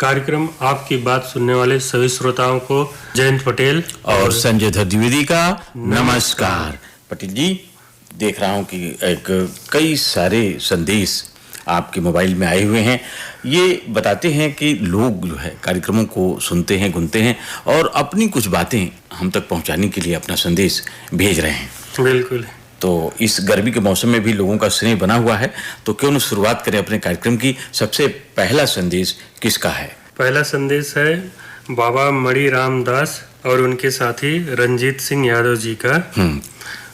कार्यक्रम आपकी बात सुनने वाले सभी श्रोताओं को जयंत पटेल और संजय द्विवेदी का नमस्कार। पटेल जी, देख रहा हूं कि कई सारे संदेश आपके मोबाइल में आए हुए हैं। ये बताते हैं कि लोग जो है कार्यक्रमों को सुनते हैं, गुनते हैं और अपनी कुछ बातें हम तक पहुंचाने के लिए अपना संदेश भेज रहे हैं। बिल्कुल। तो इस गर्मी के मौसम में भी लोगों का स्नेह बना हुआ है, तो क्यों न शुरुआत करें अपने कार्यक्रम की। सबसे पहला संदेश किसका है? पहला संदेश है बाबा मणि रामदास और उनके साथी रंजीत सिंह यादव जी का।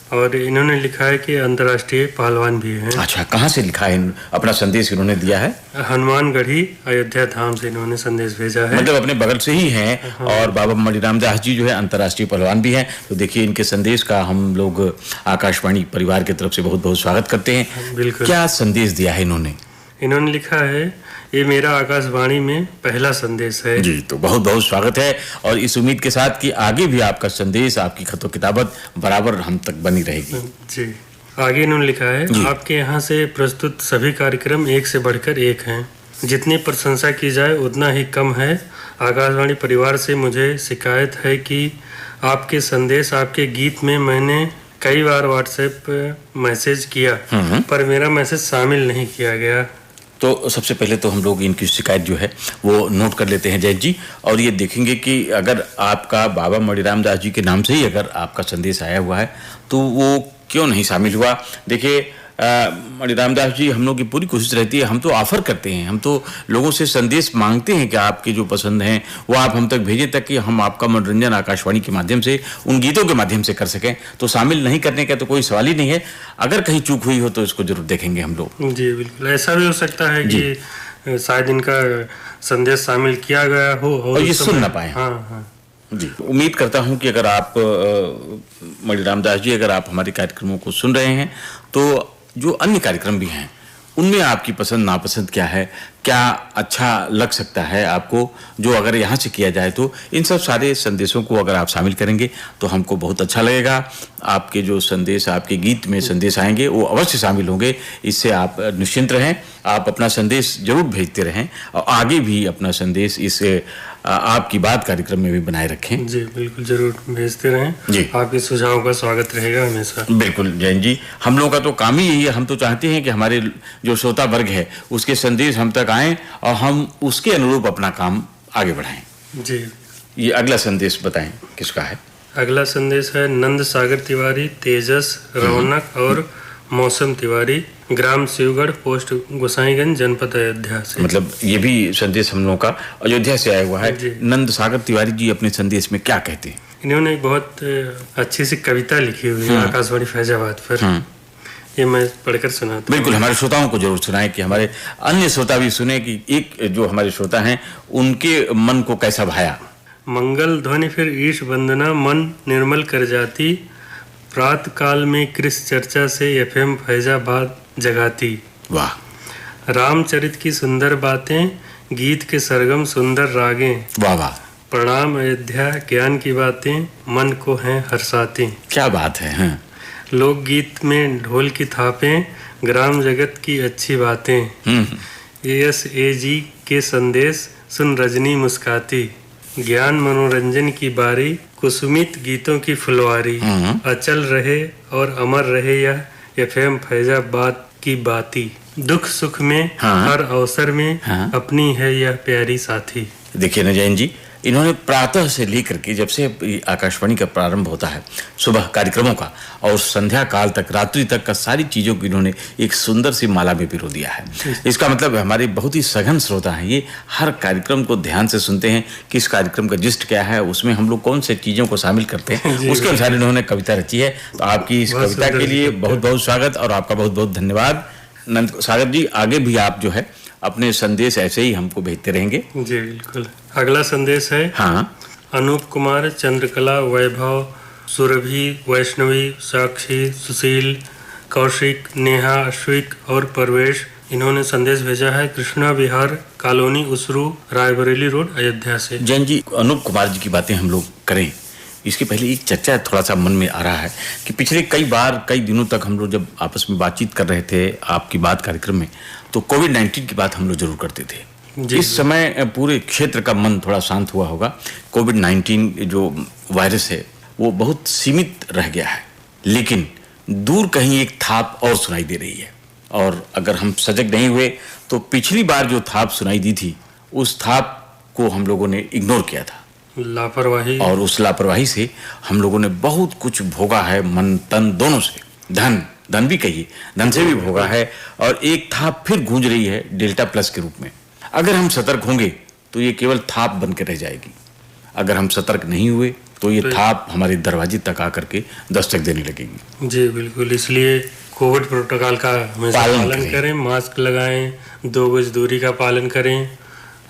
और इन्होंने लिखा है कि अंतर्राष्ट्रीय पहलवान भी हैं। अच्छा, कहाँ से लिखा है? अपना संदेश इन्होंने दिया है हनुमानगढ़ी अयोध्या धाम से इन्होंने संदेश भेजा है। मतलब अपने बगल से ही हैं। हाँ। और बाबा मणि रामदास जी जो है अंतर्राष्ट्रीय पहलवान भी हैं। तो देखिए, इनके संदेश का हम लोग आकाशवाणी परिवार की तरफ से बहुत बहुत स्वागत करते हैं। बिल्कुल। क्या संदेश दिया है इन्होंने? इन्होंने लिखा है, ये मेरा आकाशवाणी में पहला संदेश है। जी, तो बहुत बहुत स्वागत है और इस उम्मीद के साथ कि आगे भी आपका संदेश, आपकी खतो किताबत बराबर हम तक बनी रहेगी। जी। आगे इन्होंने लिखा है, आपके यहाँ से प्रस्तुत सभी कार्यक्रम एक से बढ़कर एक हैं। जितनी प्रशंसा की जाए उतना ही कम है। आकाशवाणी परिवार से मुझे शिकायत है कि आपके संदेश, आपके गीत में मैंने कई बार व्हाट्सएप मैसेज किया पर मेरा मैसेज शामिल नहीं किया गया। तो सबसे पहले तो हम लोग इनकी शिकायत जो है वो नोट कर लेते हैं जयंत जी, और ये देखेंगे कि अगर आपका बाबा मणि रामदास जी के नाम से ही अगर आपका संदेश आया हुआ है तो वो क्यों नहीं शामिल हुआ। देखिए, मणि रामदास जी, हम लोग की पूरी कोशिश रहती है, हम तो ऑफर करते हैं, हम तो लोगों से संदेश मांगते हैं कि आपके जो पसंद हैं वो आप हम तक भेजें ताकि हम आपका मनोरंजन आकाशवाणी के माध्यम से, उन गीतों के माध्यम से कर सकें। तो शामिल नहीं करने का तो कोई सवाल ही नहीं है। अगर कहीं चूक हुई हो तो इसको जरूर देखेंगे हम लोग। जी बिल्कुल, ऐसा भी हो सकता है कि शायद इनका संदेश शामिल किया गया हो और ये सुन ना पाए। हाँ। जी, उम्मीद करता हूं कि अगर आप मणि रामदास जी, अगर आप हमारे कार्यक्रमों को सुन रहे हैं तो जो अन्य कार्यक्रम भी हैं उनमें आपकी पसंद नापसंद क्या है, क्या अच्छा लग सकता है आपको, जो अगर यहाँ से किया जाए तो इन सब सारे संदेशों को अगर आप शामिल करेंगे तो हमको बहुत अच्छा लगेगा। आपके जो संदेश, आपके गीत में संदेश आएंगे वो अवश्य शामिल होंगे। इससे आप निश्चिंत रहें, आप अपना संदेश जरूर भेजते रहें और आगे भी अपना संदेश इस आपकी बात कार्यक्रम में भी बनाए रखें। जी बिल्कुल, जरूर भेजते रहें जी। आपके सुझावों का स्वागत रहेगा हमेशा। बिल्कुल जैन जी, हम लोगों का तो काम ही यही है। हम तो चाहते हैं कि हमारे जो श्रोता वर्ग है उसके संदेश हम तक आएं और हम उसके अनुरूप अपना काम आगे बढ़ाएं। जी, ये अगला संदेश बताएं किसका है? अगला संदेश है नंद सागर तिवारी, तेजस, रौनक और मौसम तिवारी, ग्राम शिवगढ़, पोस्ट गोसाईगंज, जनपद अयोध्या से। मतलब ये भी संदेश हम लोगों का अयोध्या से आया हुआ है। नंद सागर तिवारी जी अपने संदेश में क्या कहते हैं? इन्होंने बहुत अच्छी सी कविता लिखी हुई है आकाशवाणी फैजाबाद पर। ये मैं पढ़कर सुनाता हूं। बिल्कुल, हमारे श्रोताओं को जरूर सुनाएं कि हमारे अन्य श्रोता भी सुने कि एक जो हमारे श्रोता हैं उनके मन को कैसा भाया। मंगल ध्वनि फिर ईश वंदना मन निर्मल कर जाती, प्रात काल में कृष्ण चर्चा से एफएम फैजाबाद जगाती। वाह। रामचरित की सुंदर बातें, गीत के सरगम सुंदर रागें। वाह वाह। प्रणाम अयोध्या, ज्ञान की बातें मन को हैं हर्षाती। क्या बात है। लोकगीत में ढोल की थापें, ग्राम जगत की अच्छी बातें। ASAG के संदेश सुन रजनी मुस्काती, ज्ञान मनोरंजन की बारी, कुसुमित गीतों की फुलवारी। अचल रहे और अमर रहे यह एफएम फैजाबाद की बाती, दुख सुख में हर अवसर में अपनी है यह प्यारी साथी। देखिए न जैन जी, इन्होंने प्रातः से लेकर के जब से आकाशवाणी का प्रारंभ होता है सुबह कार्यक्रमों का और संध्या काल तक, रात्रि तक का सारी चीज़ों को इन्होंने एक सुंदर सी माला में पिरो दिया है। इसका मतलब हमारे बहुत ही सघन श्रोता हैं। ये हर कार्यक्रम को ध्यान से सुनते हैं, किस कार्यक्रम का जिस्ट क्या है, उसमें हम लोग कौन से चीज़ों को शामिल करते हैं, उसके अनुसार इन्होंने कविता रची है। तो आपकी इस कविता के लिए बहुत बहुत स्वागत और आपका बहुत बहुत धन्यवाद। नंद सागर जी, आगे भी आप जो है अपने संदेश ऐसे ही हमको भेजते रहेंगे। जी बिल्कुल। अगला संदेश है अनूप कुमार, चंद्रकला, वैभव, सुरभि, वैष्णवी, साक्षी, सुशील, कौशिक, नेहा, अश्विक और परवेश। इन्होंने संदेश भेजा है कृष्णा विहार कॉलोनी, उसरू, रायबरेली रोड, अयोध्या से। जैन जी, अनूप कुमार जी की बातें हम लोग करें इसके पहले एक चर्चा थोड़ा सा मन में आ रहा है कि पिछले कई दिनों तक हम लोग जब आपस में बातचीत कर रहे थे आपकी बात कार्यक्रम में, तो कोविड-19 की बात हम लोग जरूर करते थे। इस समय पूरे क्षेत्र का मन थोड़ा शांत हुआ होगा। कोविड-19 जो वायरस है वो बहुत सीमित रह गया है, लेकिन दूर कहीं एक थाप और सुनाई दे रही है। और अगर हम सजग नहीं हुए तो पिछली बार जो थाप सुनाई दी थी, उस थाप को हम लोगों ने इग्नोर किया था, लापरवाही, और उस लापरवाही से हम लोगों ने बहुत कुछ भोगा है, मन तन दोनों से। धन भी कहिए, धन से भी भोगा है, और एक थाप फिर गूंज रही है डेल्टा प्लस के रूप में। अगर हम सतर्क होंगे तो ये केवल थाप बन के रह जाएगी, अगर हम सतर्क नहीं हुए तो ये थाप हमारे दरवाजे तक आकर के दस्तक देने लगेगी। जी बिल्कुल, इसलिए कोविड प्रोटोकॉल का हमेशा पालन करें, मास्क लगाएं, 2 गज दूरी का पालन करें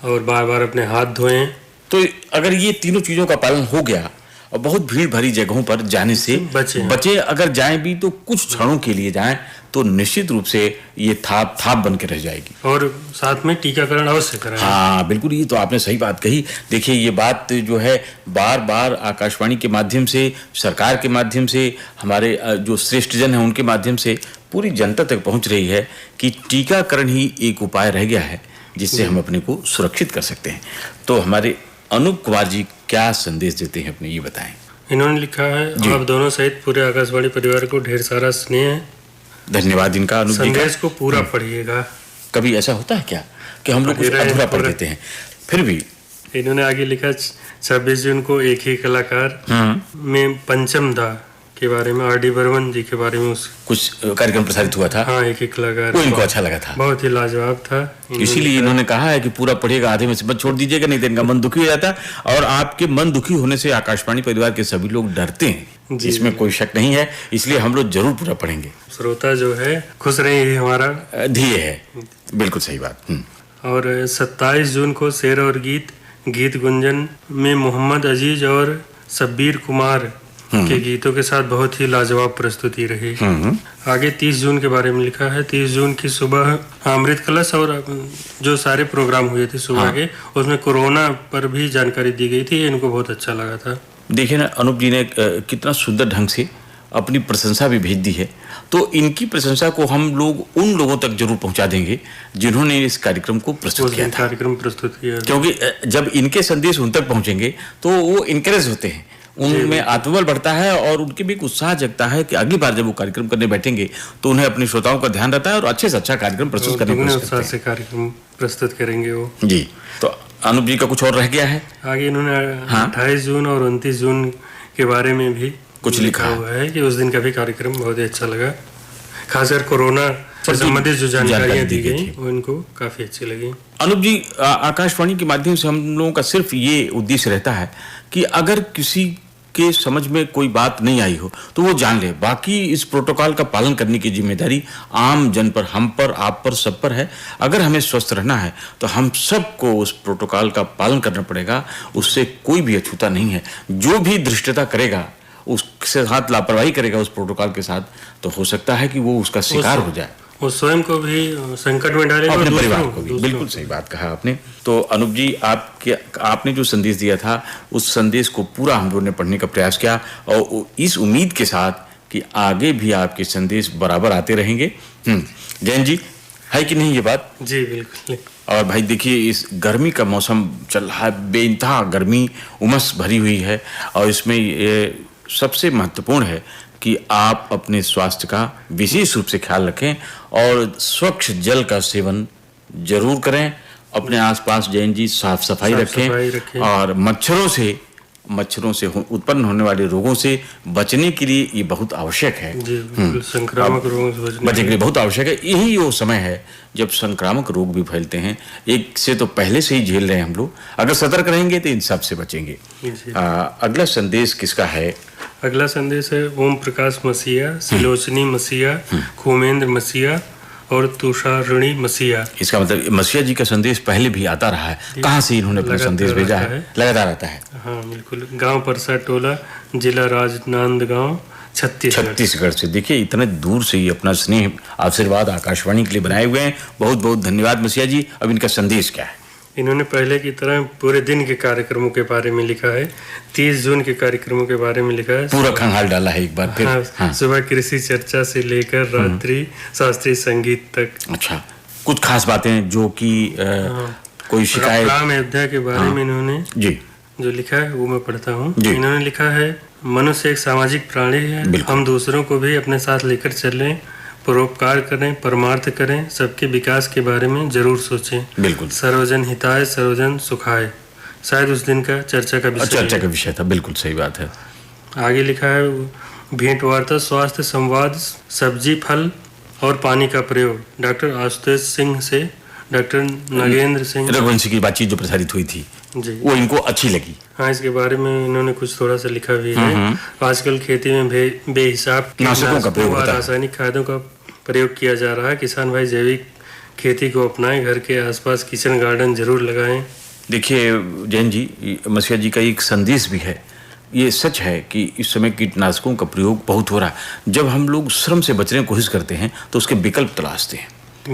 और बार बार अपने हाथ धोएं। तो अगर ये तीनों चीजों का पालन हो गया और बहुत भीड़ भरी जगहों पर जाने से बचे, अगर जाएं भी तो कुछ क्षणों के लिए जाएं, तो निश्चित रूप से ये थाप बन के रह जाएगी। और साथ में टीकाकरण अवश्य कराएं। हाँ बिल्कुल, ये तो आपने सही बात कही। देखिए, ये बात जो है बार बार आकाशवाणी के माध्यम से, सरकार के माध्यम से, हमारे जो श्रेष्ठ जन हैं उनके माध्यम से पूरी जनता तक पहुंच रही है कि टीकाकरण ही एक उपाय रह गया है जिससे हम अपने को सुरक्षित कर सकते हैं। तो हमारे अनूप कुमार जी क्या संदेश देते हैं अपने, ये बताएं। इन्होंने लिखा है, आप दोनों सहित पूरे आकाशवाणी परिवार को ढेर सारा स्नेह, धन्यवाद इनका। अनूप जी, संदेश को पूरा पढ़िएगा। कभी ऐसा होता है क्या कि हम लोग कुछ अधूरा पढ़ देते हैं? फिर भी इन्होंने आगे लिखा, 26 जून को एक ही कलाकार में पंचम दा के बारे में, आर.डी. बर्मन जी के बारे में कुछ कार्यक्रम प्रसारित हुआ था। हाँ, एक ही कलाकार, वो इनको अच्छा लगा था, बहुत ही लाजवाब था। इसीलिए इन्होंने कहा है कि पूरा पढ़िएगा, आधे में से मत छोड़ दीजिएगा, नहीं तो इनका मन दुखी हो जाता है। और आपके मन दुखी होने से आकाशवाणी परिवार के सभी लोग डरते हैं, इसमें कोई शक नहीं है, इसलिए हम लोग जरूर पूरा पढ़ेंगे। श्रोता जो है खुश रहे, ये हमारा ध्येय है। बिल्कुल सही बात। और 27 जून को शेर और गीत गुंजन में मोहम्मद अजीज और शब्बीर कुमार के गीतों के साथ बहुत ही लाजवाब प्रस्तुति रही। आगे 30 जून के बारे में लिखा है, 30 जून की सुबह अमृत कलश और जो सारे प्रोग्राम हुए थे सुबह के, उसमें कोरोना पर भी जानकारी दी गई थी, इनको बहुत अच्छा लगा था। देखिए ना, अनूप जी ने कितना सुंदर ढंग से अपनी प्रशंसा भी भेज दी है, तो इनकी प्रशंसा को हम लोग उन लोगों तक जरूर पहुंचा देंगे जिन्होंने इस कार्यक्रम को प्रस्तुत किया था, क्योंकि जब इनके संदेश उन तक पहुंचेंगे तो वो इनकरेज होते हैं, उनमें आत्मबल बढ़ता है और उनके भी एक उत्साह जगता है कि अगली बार जब वो कार्यक्रम करने बैठेंगे तो उन्हें अपने श्रोताओं का ध्यान रहता है और अच्छे से अच्छा कार्यक्रम प्रस्तुत करने की कोशिश करते हैं। कार्यक्रम प्रस्तुत करेंगे वो जी। तो अनूप जी का कुछ और रह गया है आगे, इन्होंने 28 जून और 29 जून के बारे में भी कुछ लिखा हुआ है कि उस दिन का भी कार्यक्रम बहुत ही अच्छा लगा, खासकर कोरोना से संबंधित जो जानकारियां दी गई वो इनको काफी अच्छी लगी। अनूप जी, आकाशवाणी के माध्यम से हम लोगों का सिर्फ ये उद्देश्य रहता है कि अगर किसी के समझ में कोई बात नहीं आई हो तो वो जान ले, बाकी इस प्रोटोकॉल का पालन करने की जिम्मेदारी आम जन पर, हम पर, आप पर, सब पर है। अगर हमें स्वस्थ रहना है तो हम सबको उस प्रोटोकॉल का पालन करना पड़ेगा, उससे कोई भी अछूता नहीं है। जो भी धृष्टता करेगा, उसके साथ लापरवाही करेगा उस प्रोटोकॉल के साथ, तो हो सकता है कि वो उसका शिकार हो जाए, वो स्वयं को भी संकट में डालेगा, अपने परिवार को भी। बिल्कुल सही बात कहा आपने। तो अनूप जी, आपने जो संदेश दिया था उस संदेश को पूरा हम लोगों ने पढ़ने का प्रयास किया, और इस उम्मीद के साथ कि आगे भी आपके संदेश बराबर आते रहेंगे। जैन जी, है कि नहीं ये बात? जी बिल्कुल। और भाई देखिए, इस गर्मी का मौसम चल रहा है, बेइंतहा गर्मी, उमस भरी हुई है, और इसमें ये सबसे महत्वपूर्ण है कि आप अपने स्वास्थ्य का विशेष रूप से ख्याल रखें और स्वच्छ जल का सेवन जरूर करें। अपने आसपास जैन जी साफ सफाई रखें और मच्छरों से उत्पन्न होने वाले रोगों से बचने के लिए ये बहुत आवश्यक है। संक्रामक रोगों से बचने के लिए बहुत आवश्यक है। यही वो समय है जब संक्रामक रोग भी फैलते हैं, एक से तो पहले से ही झेल रहे हैं हम लोग। अगर सतर्क रहेंगे तो इन सब से बचेंगे। अगला संदेश किसका है? अगला संदेश है ओम प्रकाश मसीहा, सिलोचनी मसीहा, खोमेंद्र मसीहा और तुषारिणी मसीहा। इसका मतलब मसीहा जी का संदेश पहले भी आता रहा है। कहाँ से इन्होंने अपना संदेश भेजा है? लगातार आता है। हाँ बिल्कुल। गांव परसा टोला, जिला राजनांदगांव, छत्तीसगढ़ से। देखिए, इतने दूर से ही अपना स्नेह आशीर्वाद आकाशवाणी के लिए बनाए हुए हैं। बहुत बहुत धन्यवाद मसीहा जी। अब इनका संदेश क्या है? इन्होंने पहले की तरह पूरे दिन के कार्यक्रमों के बारे में लिखा है। 30 जून के कार्यक्रमों के बारे में लिखा है, पूरा खंगाल डाला है एक बार फिर। हाँ। सुबह कृषि चर्चा से लेकर रात्रि शास्त्रीय संगीत तक। अच्छा, कुछ खास बातें जो कि कोई शिकायत? राम अयोध्या के बारे में इन्होंने जी जो लिखा है वो मैं पढ़ता हूँ। जी। इन्होंने लिखा है, मनुष्य एक सामाजिक प्राणी है, हम दूसरों को भी अपने साथ लेकर चलें, परोपकार करें, परमार्थ करें, सबके विकास के बारे में जरूर सोचें। बिल्कुल, सर्वजन हिताय सर्वजन सुखाय, शायद उस दिन का चर्चा का विषय था। बिल्कुल सही बात है। आगे लिखा है, भेंट वार्ता, स्वास्थ्य संवाद, सब्जी फल और पानी का प्रयोग, डॉक्टर आशुतोष सिंह से डॉक्टर नागेंद्र सिंह रघुवंशी की बातचीत जो प्रसारित हुई थी जी, वो इनको अच्छी लगी। हाँ, इसके बारे में इन्होंने कुछ थोड़ा सा लिखा भी है। आजकल खेती में बेहिसाब कीटनाशकों का प्रयोग होता है, रासायनिक खादों का प्रयोग किया जा रहा है। किसान भाई जैविक खेती को अपनाएं, घर के आसपास किचन गार्डन जरूर लगाएं। देखिए जैन जी, मसीहा जी का एक संदेश भी है। ये सच है कि इस समय कीटनाशकों का प्रयोग बहुत हो रहा है। जब हम लोग श्रम से बचने की कोशिश करते हैं तो उसके विकल्प तलाशते हैं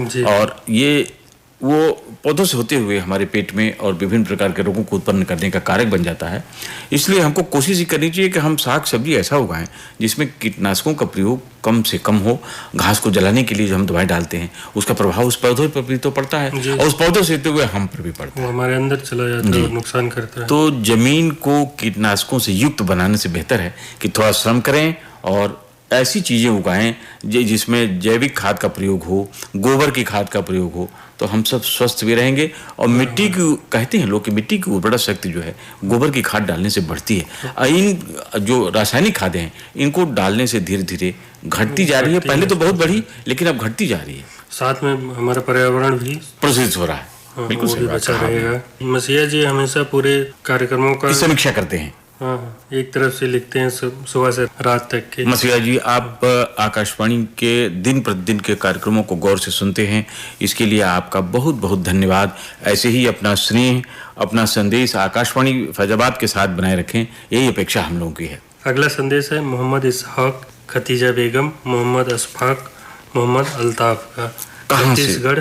जी। और ये वो पौधों से होते हुए हमारे पेट में और विभिन्न प्रकार के रोगों को उत्पन्न करने का कारक बन जाता है। इसलिए हमको कोशिश ही करनी चाहिए कि हम साग सब्जी ऐसा उगाएं जिसमें कीटनाशकों का प्रयोग कम से कम हो। घास को जलाने के लिए जो हम दवाई डालते हैं उसका प्रभाव उस पौधे पर भी तो पड़ता है और उस पौधों से होते हुए हम पर भी पड़ता है, वो हमारे अंदर चला जाता है और नुकसान करता है। तो जमीन को कीटनाशकों से युक्त बनाने से बेहतर है कि थोड़ा श्रम करें और ऐसी चीजें उगाएं जिसमें जैविक खाद का प्रयोग हो, गोबर की खाद का प्रयोग हो, तो हम सब स्वस्थ भी रहेंगे। और मिट्टी की, कहते हैं लोग कि मिट्टी की उर्वरा शक्ति जो है गोबर की खाद डालने से बढ़ती है। इन जो रासायनिक खादें हैं इनको डालने से धीरे धीरे घटती जा रही है। पहले तो बहुत बढ़ी लेकिन अब घटती जा रही है। साथ में हमारा पर्यावरण भी प्रदूषित हो रहा है। बिल्कुल सही बात बचा रहेगा। मसीहा जी हमेशा पूरे कार्यक्रमों का समीक्षा करते हैं। हाँ, एक तरफ से लिखते हैं सुबह से रात तक के। मसीहा जी, आप आकाशवाणी के दिन प्रतिदिन के कार्यक्रमों को गौर से सुनते हैं, इसके लिए आपका बहुत बहुत धन्यवाद। ऐसे ही अपना स्नेह, अपना संदेश आकाशवाणी फैजाबाद के साथ बनाए रखें, यही अपेक्षा हम लोगों की है। अगला संदेश है मोहम्मद इसहाक, खतीजा बेगम, मोहम्मद अशफाक, मोहम्मद अल्ताफ का, छत्तीसगढ़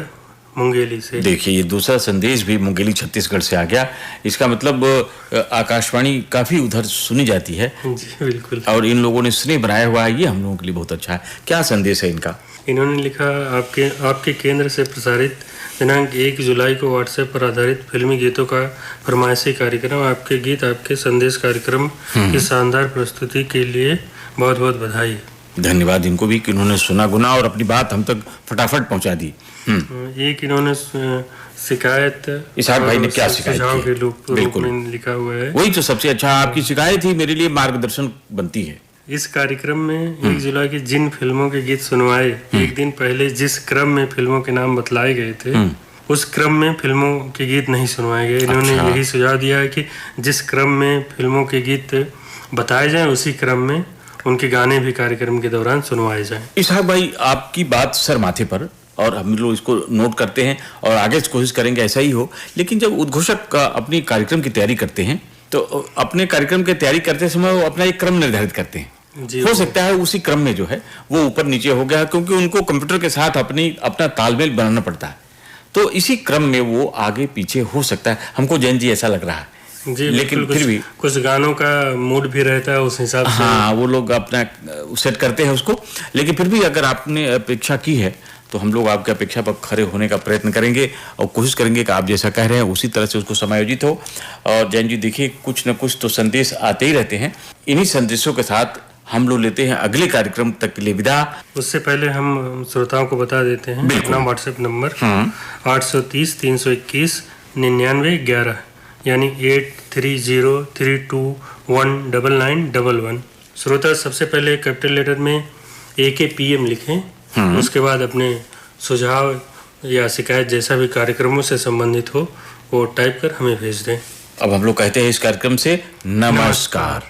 मुंगेली से। देखिए, ये दूसरा संदेश भी मुंगेली छत्तीसगढ़ से आ गया। इसका मतलब आकाशवाणी काफी उधर सुनी जाती है। जी बिल्कुल। और इन लोगों ने स्नेह बनाया हुआ है, ये हम लोगों के लिए बहुत अच्छा है। क्या संदेश है इनका? इन्होंने लिखा, आपके केंद्र से प्रसारित दिनांक 1 जुलाई को व्हाट्सएप पर आधारित फिल्मी गीतों का फरमाइशी कार्यक्रम, आपके गीत आपके संदेश कार्यक्रम की शानदार प्रस्तुति के लिए बहुत बहुत बधाई। धन्यवाद इनको भी कि उन्होंने सुना गुना और अपनी बात हम तक फटाफट पहुंचा दी। एक इन्होंने शिकायत, इसहाक भाई ने क्या शिकायत की? बिल्कुल लिखा हुआ है। वही तो सबसे अच्छा, आपकी शिकायत ही मेरे लिए मार्गदर्शन बनती है। इस कार्यक्रम में 1 जुलाई की जिन फिल्मों के गीत सुनवाए, एक दिन पहले जिस क्रम में फिल्मों के नाम बतलाए गए थे उस क्रम में फिल्मों के गीत नहीं सुनवाए गए। इन्होंने यही सुझाव दिया है कि जिस क्रम में फिल्मों के गीत बताए जाएं उसी क्रम में उनके गाने भी कार्यक्रम के दौरान सुनवाए जाएं। इसहाक भाई, आपकी बात सर माथे पर, और हम लोग इसको नोट करते हैं और आगे कोशिश करेंगे ऐसा ही हो। लेकिन जब उद्घोषक अपनी कार्यक्रम की तैयारी करते हैं तो अपने कार्यक्रम की तैयारी करते समय वो अपना एक क्रम निर्धारित करते हैं। हो सकता है उसी क्रम में जो है वो ऊपर नीचे हो गया, क्योंकि उनको कंप्यूटर के साथ अपना तालमेल बनाना पड़ता है। तो इसी क्रम में वो आगे पीछे हो सकता है। हमको जैन जी ऐसा लग रहा है जी, लेकिन फिर भी कुछ गानों का मूड भी रहता है उस हिसाब से। हाँ, वो लोग अपना सेट करते हैं उसको। लेकिन फिर भी अगर आपने अपेक्षा की है तो हम लोग आपकी अपेक्षा पर खरे होने का प्रयत्न करेंगे और कोशिश करेंगे कि आप जैसा कह रहे हैं उसी तरह से उसको समायोजित हो। और जैन जी देखिए, कुछ न कुछ तो संदेश आते ही रहते हैं। इन्हीं संदेशों के साथ हम लोग लेते हैं अगले कार्यक्रम तक के लिए विदा। उससे पहले हम श्रोताओं को बता देते हैं अपना व्हाट्सएप नंबर 830 321 9911, यानी 8303219911। श्रोता सबसे पहले कैपिटल लेटर में AKPM लिखें, उसके बाद अपने सुझाव या शिकायत जैसा भी कार्यक्रमों से संबंधित हो वो टाइप कर हमें भेज दें। अब हम लोग कहते हैं इस कार्यक्रम से नमस्कार।